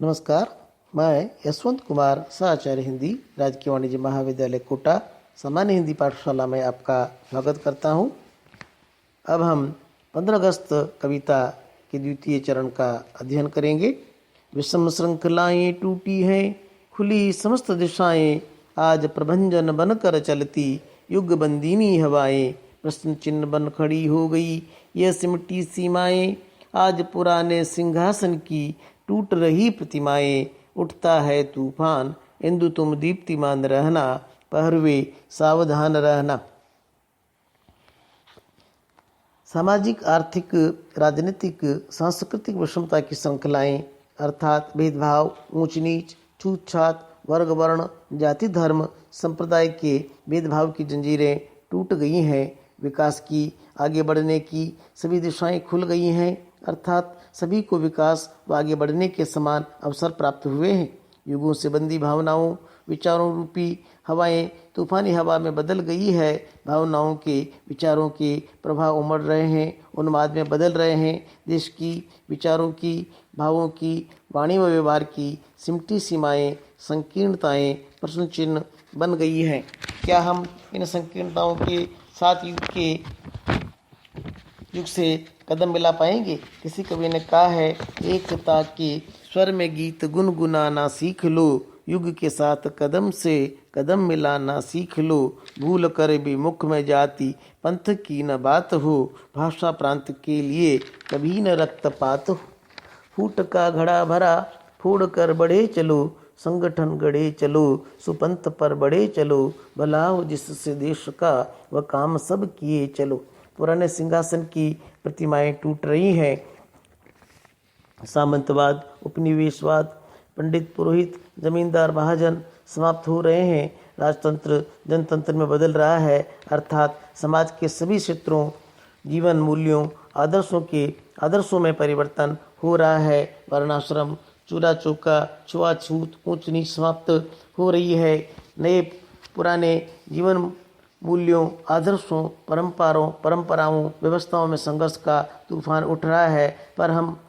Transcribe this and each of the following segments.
नमस्कार, मैं यशवंत कुमार सहआचार्य हिंदी राजकीय वाणिज्य महाविद्यालय कोटा सामान्य हिंदी पाठशाला में आपका स्वागत करता हूं। अब हम 15 अगस्त कविता के द्वितीय चरण का अध्ययन करेंगे। विषम श्रृंखलाएं टूटी हैं, खुली समस्त दिशाएं, आज प्रभंजन बनकर चलती युग बंदिनी हवाएं, प्रश्न चिन्ह बन खड़ी हो गई यह सिमटी सीमाएं, आज पुराने सिंहासन की टूट रही प्रतिमाएं, उठता है तूफान इंदु तुम दीप्तिमान रहना, पहरवे सावधान रहना। सामाजिक, आर्थिक, राजनीतिक, सांस्कृतिक विषमता की श्रृंखलाएं अर्थात भेदभाव, ऊंच नीच, छूत छात, वर्ग वर्ण, जाति धर्म, संप्रदाय के भेदभाव की जंजीरें टूट गई हैं। विकास की, आगे बढ़ने की सभी दिशाएं खुल गई हैं, अर्थात सभी को विकास व आगे बढ़ने के समान अवसर प्राप्त हुए हैं। युगों से बंदी भावनाओं, विचारों रूपी हवाएं तूफानी हवा में बदल गई है। भावनाओं के, विचारों के प्रभाव उमड़ रहे हैं, उन्माद में बदल रहे हैं। देश की, विचारों की, भावों की, वाणी व व्यवहार की सिमटी सीमाएं, संकीर्णताएं प्रश्न चिन्ह बन गई हैं। क्या हम इन संकीर्णताओं के साथ युग से कदम मिला पाएंगे? किसी कवि ने कहा है, एकता के स्वर में गीत गुनगुनाना सीख लो, युग के साथ कदम से कदम मिलाना सीख लो, भूल कर भी मुख में जाति पंथ की न बात हो, भाषा प्रांत के लिए कभी न रक्तपात हो। फूट का घड़ा भरा फोड़ कर बढ़े चलो, संगठन गढ़े चलो, सुपंथ पर बढ़े चलो, भला हो जिससे देश का वह काम सब किए चलो। पुराने सिंहासन की प्रतिमाएं टूट रही हैं। सामंतवाद, उपनिवेशवाद, पंडित पुरोहित, जमींदार महाजन समाप्त हो रहे हैं। राजतंत्र जनतंत्र में बदल रहा है, अर्थात समाज के सभी क्षेत्रों, जीवन मूल्यों, आदर्शों में परिवर्तन हो रहा है। वर्णाश्रम, चूरा चौका, छुआछूत, ऊंच नीच समाप्त हो रही है। नए पुराने जीवन मूल्यों, आदर्शों, परंपराओं, व्यवस्थाओं में संघर्ष का तूफान उठ रहा है। पर हम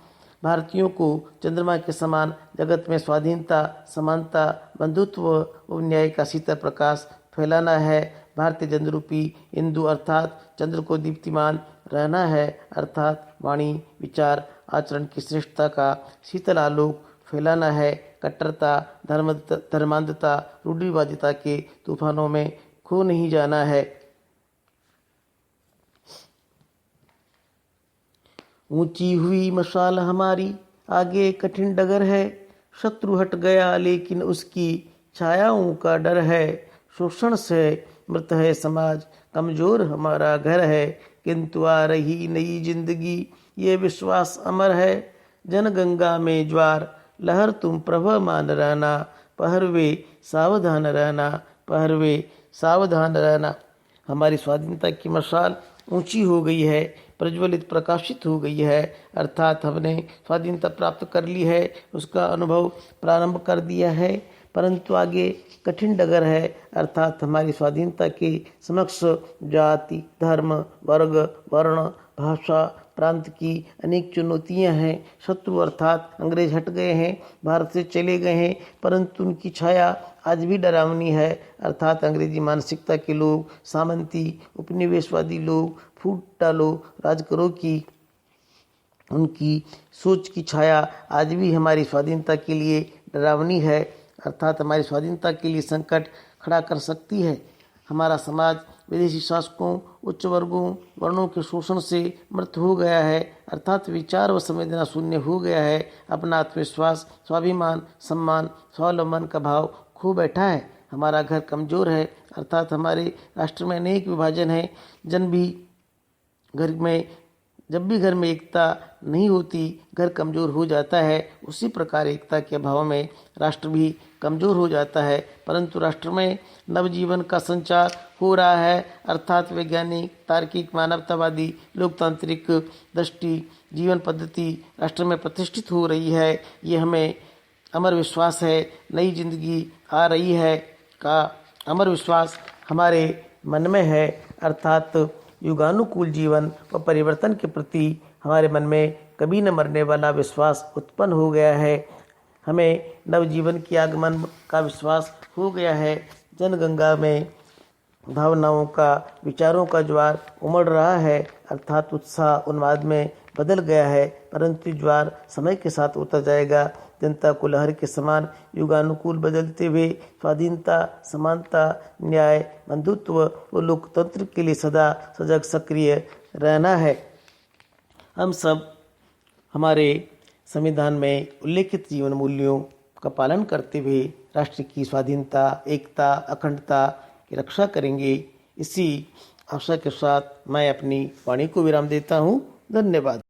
भारतीयों को चंद्रमा के समान जगत में स्वाधीनता, समानता, बंधुत्व व न्याय का शीतल प्रकाश फैलाना है। भारतीय चंद्रूपी इंदु अर्थात चंद्र को दीप्तिमान रहना है, अर्थात वाणी, विचार, आचरण की श्रेष्ठता का शीतल आलोक फैलाना है। कट्टरता, धर्मांधता, रूढ़िवादिता के तूफानों में खो नहीं जाना है। ऊंची हुई मशाल हमारी, आगे कठिन डगर है, शत्रु हट गया लेकिन उसकी छायाओं का डर है। शोषण से मृत है समाज, कमजोर हमारा घर है, किंतु आ रही नई जिंदगी ये विश्वास अमर है। जनगंगा में ज्वार लहर तुम प्रभमान रहना, पहरवे सावधान रहना, पहरवे सावधान रहना। हमारी स्वाधीनता की मशाल ऊंची हो गई है, प्रज्वलित प्रकाशित हो गई है, अर्थात हमने स्वाधीनता प्राप्त कर ली है, उसका अनुभव प्रारंभ कर दिया है। परंतु आगे कठिन डगर है, अर्थात हमारी स्वाधीनता के समक्ष जाति, धर्म, वर्ग, वर्ण, भाषा, प्रांत की अनेक चुनौतियां हैं। शत्रु अर्थात अंग्रेज हट गए हैं, भारत से चले गए हैं, परंतु उनकी छाया आज भी डरावनी है, अर्थात अंग्रेजी मानसिकता के लोग, सामंती, उपनिवेशवादी लोग, फूट डालो राज करो की उनकी सोच की छाया आज भी हमारी स्वाधीनता के लिए डरावनी है, अर्थात हमारी स्वाधीनता के लिए संकट खड़ा कर सकती है। हमारा समाज विदेशी शासकों, उच्च वर्गों, वर्णों के शोषण से मृत हो गया है, अर्थात विचार व संवेदना शून्य हो गया है। अपना आत्मविश्वास, स्वाभिमान, सम्मान, स्वावलंबन का भाव खो बैठा है। हमारा घर कमजोर है, अर्थात हमारे राष्ट्र में अनेक विभाजन है। जब भी घर में एकता नहीं होती, घर कमजोर हो जाता है। उसी प्रकार एकता के अभाव में राष्ट्र भी कमजोर हो जाता है। परंतु राष्ट्र में नवजीवन का संचार हो रहा है, अर्थात वैज्ञानिक, तार्किक, मानवतावादी, लोकतांत्रिक दृष्टि, जीवन पद्धति राष्ट्र में प्रतिष्ठित हो रही है। ये हमें अमर विश्वास है, नई जिंदगी आ रही है का अमर विश्वास हमारे मन में है, अर्थात युगानुकूल जीवन व परिवर्तन के प्रति हमारे मन में कभी न मरने वाला विश्वास उत्पन्न हो गया है। हमें नवजीवन के आगमन का विश्वास हो गया है। जनगंगा में भावनाओं का, विचारों का ज्वार उमड़ रहा है, अर्थात उत्साह उन्माद में बदल गया है, परंतु ज्वार समय के साथ उतर जाएगा। जनता को लहर के समान युगानुकूल बदलते हुए स्वाधीनता, समानता, न्याय, बंधुत्व व लोकतंत्र के लिए सदा सजग सक्रिय रहना है। हम सब हमारे संविधान में उल्लेखित जीवन मूल्यों का पालन करते हुए राष्ट्र की स्वाधीनता, एकता, अखंडता की रक्षा करेंगे। इसी आशा के साथ मैं अपनी वाणी को विराम देता हूँ। धन्यवाद।